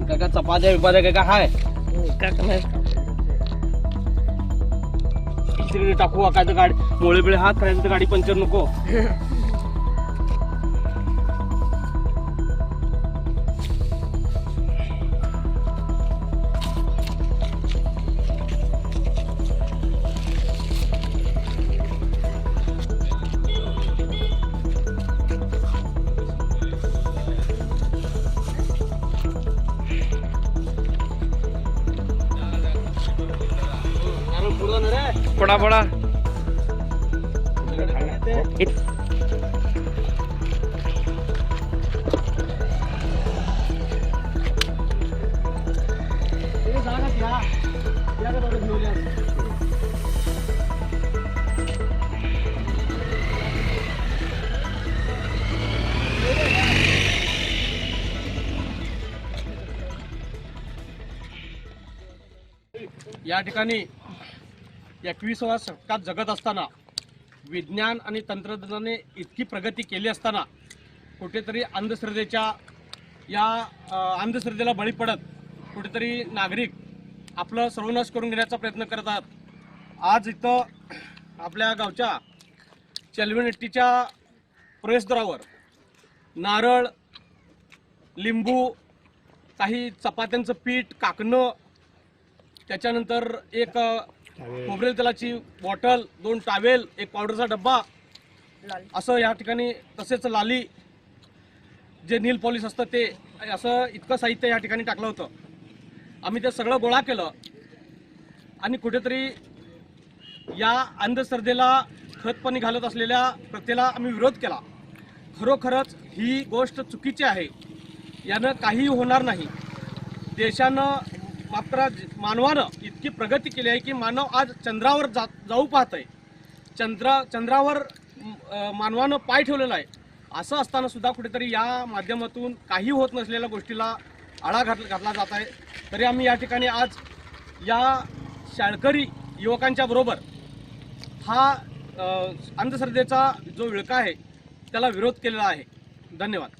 काय का चपात्या विपात्या काय का हाय तिकडे टाकू काय तर गाडी मोळे बिळे हात करायचं तर गाडी पंक्चर नको. पडा पडा या ठिकाणी 21व्या शतकात जगत असताना विज्ञान आणि तंत्रज्ञानाने इतकी प्रगती केली असताना कुठेतरी अंधश्रद्धेच्या या अंधश्रद्धेला बळी पडत कुठेतरी नागरिक आपलं सर्वनाश करून घेण्याचा प्रयत्न करतात. आज इथं आपल्या गावच्या चलविनट्टीच्या प्रवेशद्वारावर नारळ, लिंबू, काही चपात्यांचं पीठ, काकणं, त्याच्यानंतर एक खोबरेल तेलाची बॉटल, 2 टावेल, एक पावडरचा डब्बा असं या ठिकाणी, तसेच लाली जे नील पॉलिश असतं ते, असं इतकं साहित्य या ठिकाणी टाकलं होतं. आम्ही ते सगळं गोळा केलं आणि कुठेतरी या अंधश्रद्धेला खतपाणी घालत असलेल्या प्रथेला आम्ही विरोध केला. खरोखरच ही गोष्ट चुकीची आहे, यानं काहीही होणार नाही. देशानं मात्र मानवानं इतकी प्रगती केली आहे की मानव आज चंद्रावर जाऊ पाहत आहे. चंद्रावर मानवानं पाय ठेवलेला आहे. असं असताना सुद्धा कुठेतरी या माध्यमातून काही होत नसलेल्या गोष्टीला आळा घातला जात आहे. तरी आम्ही या ठिकाणी आज या शाळकरी युवकांच्या बरोबर हा अंधश्रद्धेचा जो विळखा आहे त्याला विरोध केलेला आहे. धन्यवाद.